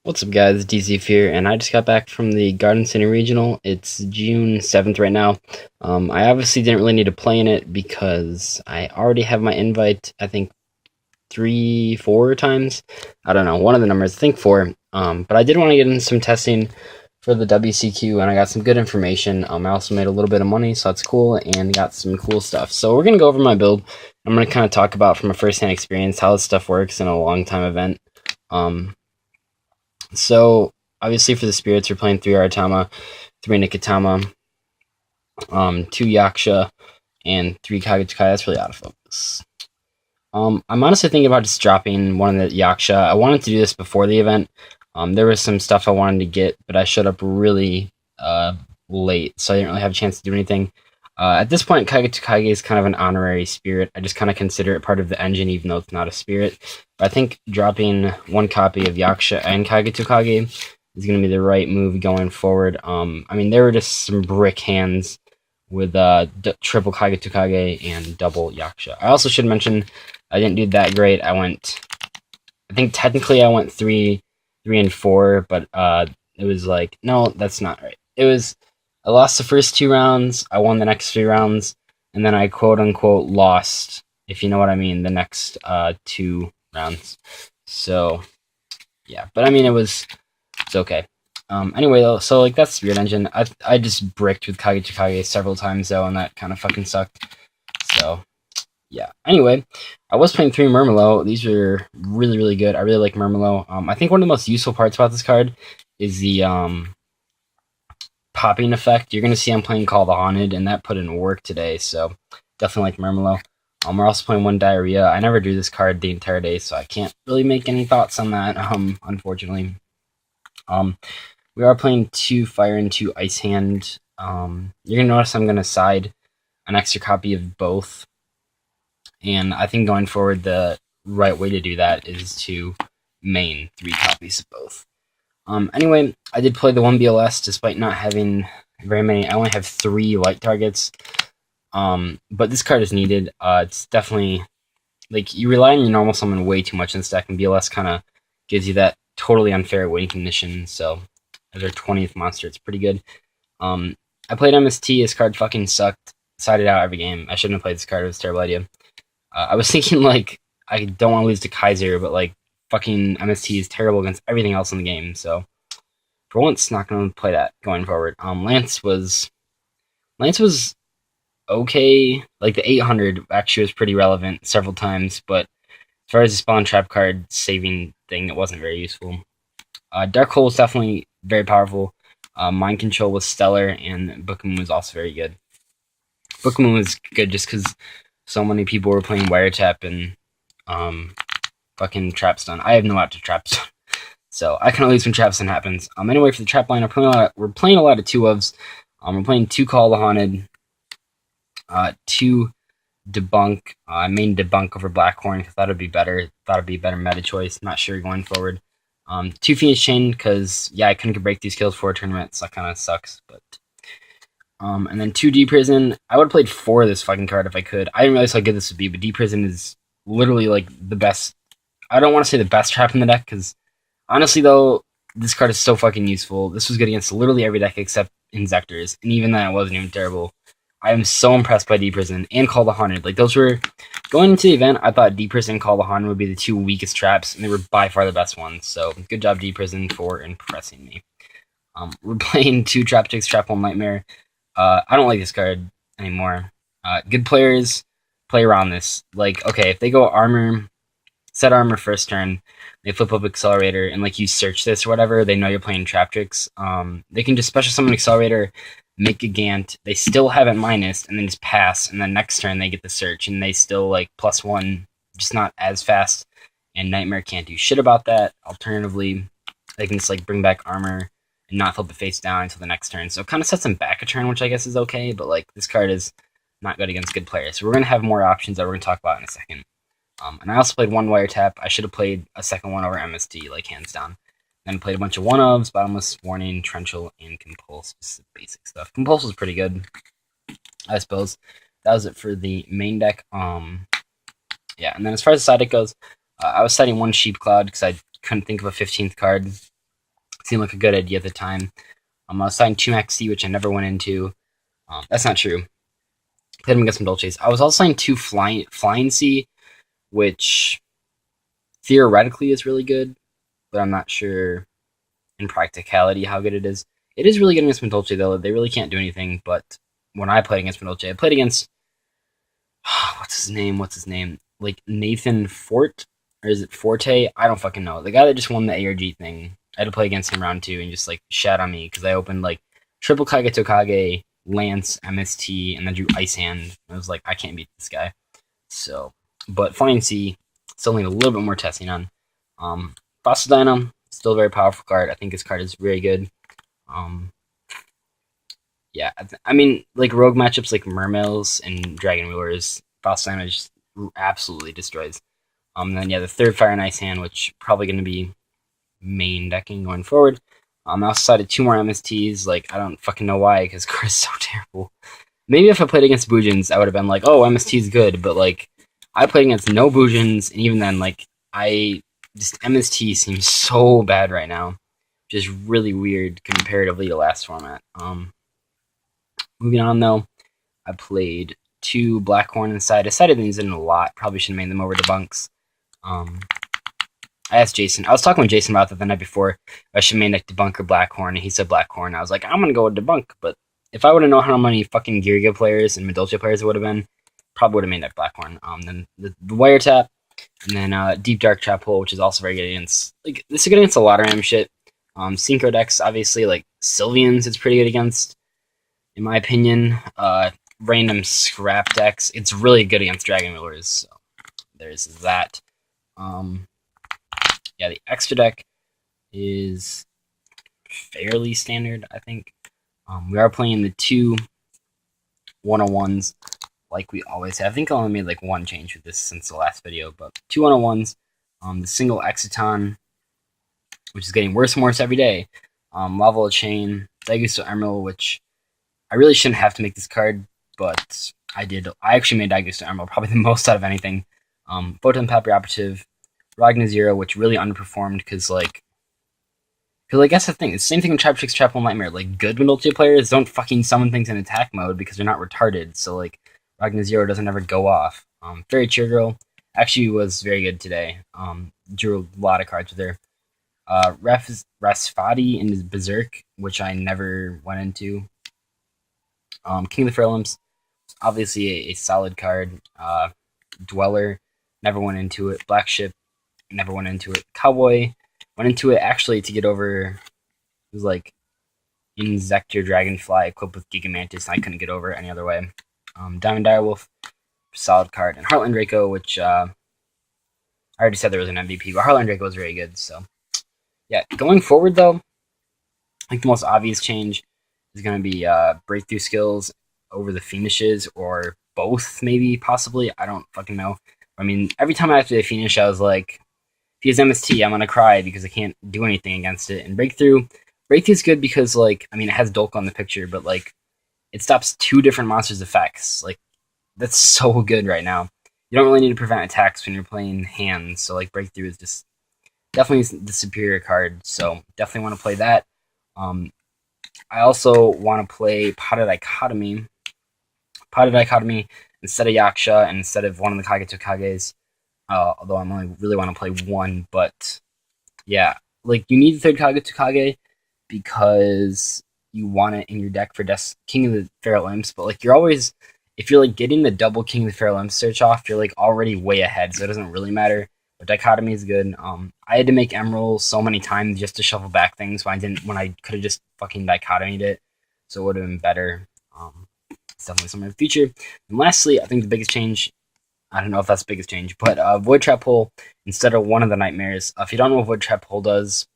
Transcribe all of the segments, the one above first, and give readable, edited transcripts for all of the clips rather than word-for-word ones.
What's up, guys? DC here, and I just got back from the Garden City Regional. It's June 7th right now. I obviously didn't really need to play in it because I already have my invite, I think, four times. I don't know, one of the numbers, I think four. But I did want to get in some testing for the WCQ, and I got some good information. I also made a little bit of money, so that's cool, and got some cool stuff. So we're going to go over my build. I'm going to kind of talk about from a first-hand experience how this stuff works in a long-time event. So obviously for the spirits, we're playing 3 Aratama, 3 Nikitama, 2 Yaksha, and 3 Kagutsukai. That's really out of focus. I'm honestly thinking about just dropping one of the Yaksha. I wanted to do this before the event. There was some stuff I wanted to get, but I showed up really late, so I didn't really have a chance to do anything. At this point, Kagutsukai is kind of an honorary spirit. I just kind of consider it part of the engine, even though it's not a spirit. But I think dropping one copy of Yaksha and Kagutsukai is going to be the right move going forward. I mean, there were just some brick hands with triple Kagutsukai and double Yaksha. I also should mention I didn't do that great. I think technically I went 3 and 4, but it was like, no, that's not right. I lost the first 2 rounds, I won the next 3 rounds, and then I quote-unquote lost, if you know what I mean, the next 2 rounds. So, yeah. But, I mean, it's okay. Anyway, though, so, like, that's Spirit Engine. I just bricked with Kagutsukai several times, though, and that kind of fucking sucked. So, yeah. Anyway, I was playing 3 Murmillo. These were really, really good. I really like Murmillo. I think one of the most useful parts about this card is the, popping effect. You're going to see I'm playing Call the Haunted, and that put in work today, so definitely like Murmillo. We're also playing 1 Diarrhea. I never drew this card the entire day, so I can't really make any thoughts on that, unfortunately. We are playing 2 Fire and 2 Ice Hand. You're going to notice I'm going to side an extra copy of both, and I think going forward the right way to do that is to main 3 copies of both. Anyway, I did play the 1 BLS despite not having very many. I only have 3 light targets. But this card is needed. It's definitely, like, you rely on your normal summon way too much in this deck, and BLS kind of gives you that totally unfair winning condition, so as our 20th monster, it's pretty good. I played MST. This card fucking sucked. Sided out every game. I shouldn't have played this card. It was a terrible idea. I was thinking, like, I don't want to lose to Kaiser, but, like, fucking MST is terrible against everything else in the game, so for once, not going to play that going forward. Lance was okay. Like, the 800 actually was pretty relevant several times, but as far as the spawn trap card saving thing, it wasn't very useful. Dark Hole was definitely very powerful. Mind Control was stellar, and Book Moon was also very good. Book Moon was good just because so many people were playing Wiretap and fucking Trapstun. I have no out to Trapstun, so I can only lose when Trapstun happens. Anyway, for the trap line, we're playing a lot of 2-ofs. We're playing 2 Call the Haunted, 2 Debunk. I main Debunk over Blackhorn because thought it'd be better. Thought it'd be a better meta choice. Not sure going forward. 2 Phoenix Chain because yeah, I couldn't get break these kills for a tournament, so that kind of sucks. But and then 2 D Prison. I would have played 4 of this fucking card if I could. I didn't realize how good this would be, but D Prison is literally like the best. I don't want to say the best trap in the deck because honestly though, this card is so fucking useful. This was good against literally every deck except Inzectors, and even then it wasn't even terrible. I am so impressed by D Prison and Call the Haunted. Like, those were going into the event. I thought D Prison and Call the Haunted would be the 2 weakest traps, and they were by far the best ones. So good job, D Prison, for impressing me. We're playing 2 Traptrix, Trap 1 Nightmare. I don't like this card anymore. Good players play around this. Like, okay, if they go armor, set armor first turn, they flip up Accelerator, and like you search this or whatever, they know you're playing Traptrix. They can just special summon Accelerator, make a Gant, they still have it minus, and then just pass, and then next turn they get the search, and they still like +1, just not as fast, and Nightmare can't do shit about that. Alternatively, they can just like bring back armor and not flip it face down until the next turn, so it kind of sets them back a turn, which I guess is okay, but like this card is not good against good players. So we're going to have more options that we're going to talk about in a second. And I also played 1 Wiretap. I should have played a second one over MST, like, hands down. Then played a bunch of 1-ofs, Bottomless, Warning, Torrential, and Compulse. Just basic stuff. Compulse was pretty good, I suppose. That was it for the main deck. Yeah, and then as far as the side deck goes, I was setting 1 Sheep Cloud because I couldn't think of a 15th card. Seemed like a good idea at the time. I was signing 2 Max C, which I never went into. That's not true. Played him against some Dolces. I was also signing 2 Flying C, which theoretically is really good, but I'm not sure in practicality how good it is. It is really good against Dolce, though. They really can't do anything, but when I played against Dolce, I played against what's his name? What's his name? Like Nathan Fort, or is it Forte? I don't fucking know. The guy that just won the ARG thing. I had to play against him round 2 and just like shat on me because I opened like triple Kage Tokage, Lance, MST, and then drew Ice Hand. I was like, I can't beat this guy. So, but Flying C still need a little bit more testing on. Fossil Dynam, still a very powerful card. I think this card is very good. Yeah, I mean, like rogue matchups like Mermails and Dragon Wheelers, Fossil Dynam just absolutely destroys. Then yeah, the third Fire and Ice Hand, which probably going to be main decking going forward. I also cited 2 more MSTs. Like, I don't fucking know why, because card is so terrible. Maybe if I played against Boojins, I would have been like, oh, MST is good, but like, I played against no Boojins, and even then, like, MST seems so bad right now. Just really weird comparatively to last format. Moving on, though, I played 2 Blackhorn inside. I decided these in a lot. Probably should have made them over debunks. I asked Jason. I was talking with Jason about that the night before. I should make like debunk or Blackhorn, and he said Blackhorn. I was like, I'm gonna go with debunk, but if I would have known how many fucking Giriga players and Medolce players it would have been, probably would have made that Blackhorn. Then the Wiretap, and then Deep Dark Trap Hole, which is also very good against, like, this is good against a lot of RAM shit. Synchro decks, obviously, like Sylvians, it's pretty good against, in my opinion. Random scrap decks, it's really good against Dragon Wheelers. So there's that. Yeah, the extra deck is fairly standard, I think. We are playing the 2 101s like we always have. I think I only made like 1 change with this since the last video, but 2 101s. The single Exiton, which is getting worse and worse every day. Lava Chain, Daigusto Emerald, which I really shouldn't have to make this card, but I did. I actually made Daigusto Emerald probably the most out of anything. Photon Paper Operative, Ragna Zero, which really underperformed because that's the thing. It's the same thing with Traptrix, Trap Nightmare. Like, good multiplayer players don't fucking summon things in attack mode because they're not retarded. So like, Ragna Zero doesn't ever go off. Fairy Cheer Girl actually was very good today. Drew a lot of cards with her. Rasfati and his Berserk, which I never went into. King of the Fair Limps, obviously a solid card. Dweller, never went into it. Black Ship, never went into it. Cowboy, went into it actually to get over. It was like Insector Dragonfly equipped with Gigamantis, and I couldn't get over it any other way. Diamond Direwolf, solid card. And Heartland Draco, which I already said there was an MVP, but Heartland Draco was very good. So, yeah, going forward, though, I think the most obvious change is going to be breakthrough skills over the finishes, or both, maybe, possibly. I don't fucking know. I mean, every time I have to finish, I was like, if he has MST, I'm going to cry because I can't do anything against it. And Breakthrough is good because, like, I mean, it has Dolk on the picture, but, like, it stops 2 different monsters' effects. Like, that's so good right now. You don't really need to prevent attacks when you're playing hands, so, like, Breakthrough is just definitely the superior card, so definitely want to play that. I also want to play Potted Dichotomy. Potted Dichotomy instead of Yaksha and instead of one of the Kage Tokages. Although I only really want to play 1, but yeah, like, you need the third Kage Tokage because you want it in your deck for King of the Feral Imps, but like, if you're like getting the double King of the Feral Imps search off, you're like already way ahead, so it doesn't really matter. But Dichotomy is good. I had to make Emerald so many times just to shuffle back things when I could have just fucking Dichotomied it, so it would have been better. It's definitely something in the future. And lastly, I think the biggest change, I don't know if that's the biggest change, but Void Trap Hole instead of one of the Nightmares. If you don't know what Void Trap Hole does,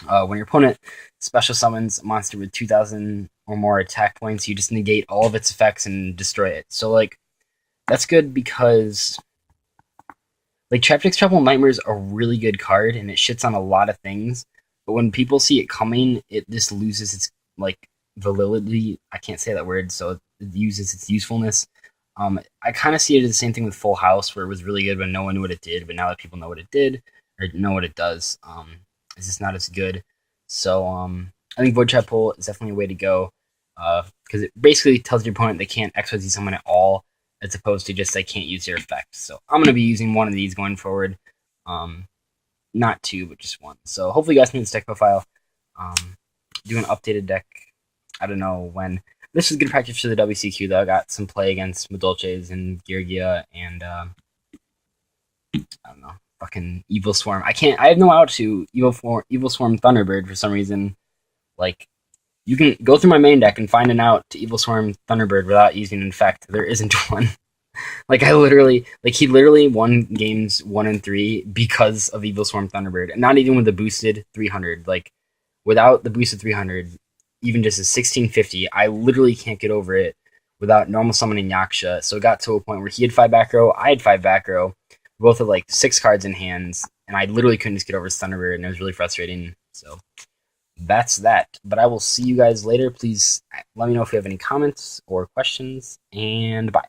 when your opponent special summons a monster with 2,000 or more attack points, you just negate all of its effects and destroy it. So, like, that's good because, like, Traptrix Trouble Nightmare is a really good card, and it shits on a lot of things. But when people see it coming, it just loses its, like, validity. I can't say that word, so it loses its usefulness. I kind of see it as the same thing with Full House, where it was really good when no one knew what it did, but now that people know what it did, or know what it does, it's just not as good. So I think Void Trap Pull is definitely a way to go because it basically tells your opponent they can't XYZ someone at all, as opposed to just they can't use their effect. So I'm gonna be using one of these going forward, not two, but just one. So hopefully you guys can this deck profile. Do an updated deck. I don't know when. This is good practice for the WCQ though. I got some play against Madolches and Girgia and I don't know, fucking Evil Swarm. I can't. I have no out to Evil Swarm Thunderbird for some reason. Like you can go through my main deck and find an out to Evil Swarm Thunderbird without using an effect. There isn't one. Like he literally won games 1 and 3 because of Evil Swarm Thunderbird, and not even with the boosted 300. Like without the boosted 300, even just a 1650, I literally can't get over it without normal summoning Yaksha. So it got to a point where he had 5 back row, I had 5 back row. We both had like 6 cards in hands, and I literally couldn't just get over Thunderbird, and it was really frustrating. So that's that. But I will see you guys later. Please let me know if you have any comments or questions, and bye.